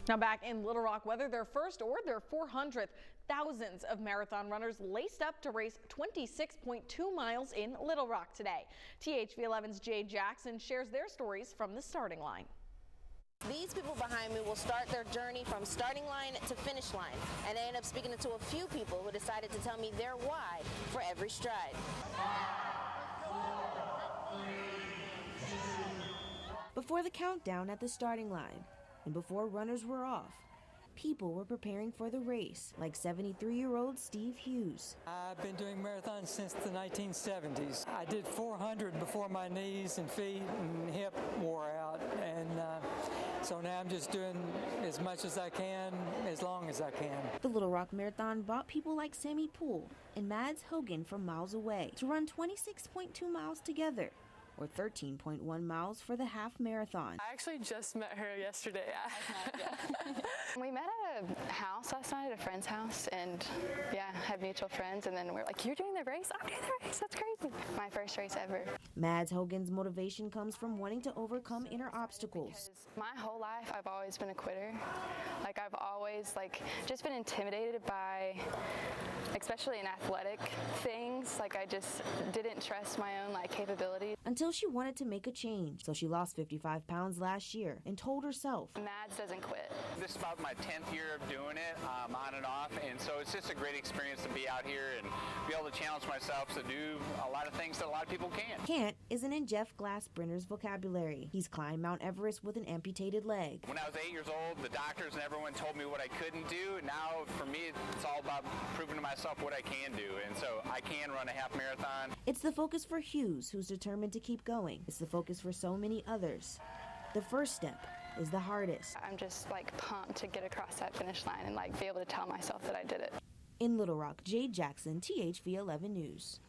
Now back in Little Rock, whether their first or their 400th, thousands of marathon runners laced up to race 26.2 miles in Little Rock today. THV11's Jay Jackson shares their stories from the starting line. These people behind me will start their journey from starting line to finish line, and I ended up speaking to a few people who decided to tell me their why for every stride. Before the countdown at the starting line, and before runners were off, people were preparing for the race, like 73-year-old Steve Hughes. I've been doing marathons since the 1970s. I did 400 before my knees and feet and hip wore out, and so now I'm just doing as much as I can, as long as I can. The Little Rock Marathon brought people like Sammy Poole and Mads Hogan from miles away to run 26.2 miles together, or 13.1 miles for the half marathon. I actually just met her yesterday. We met at a house last night, at a friend's house, and yeah, had mutual friends, and then we're like, you're doing the race? I'm doing the race, that's crazy. My first race ever. Mads Hogan's motivation comes from wanting to overcome inner obstacles. My whole life, I've always been a quitter. Like, I've always just been intimidated by, especially in athletic things. Like, I just didn't trust my own capabilities. Until she wanted to make a change, so she lost 55 pounds last year and told herself, Mads doesn't quit. This is about my 10th year of doing it, on and off, and so it's just a great experience to be out here and be able to challenge myself to do a lot of things that a lot of people can't. Can't isn't in Jeff Glassbrenner's vocabulary. He's climbed Mount Everest with an amputated leg. When I was 8 years old, the doctors and everyone told me what I couldn't do. Now, for me, it's all about proving to myself what I can do, and so I can run a half marathon. It's the focus for Hughes, who's determined to keep going. It's the focus for so many others. The first step is the hardest. I'm just pumped to get across that finish line and be able to tell myself that I did it. In Little Rock, Jade Jackson, THV 11 News.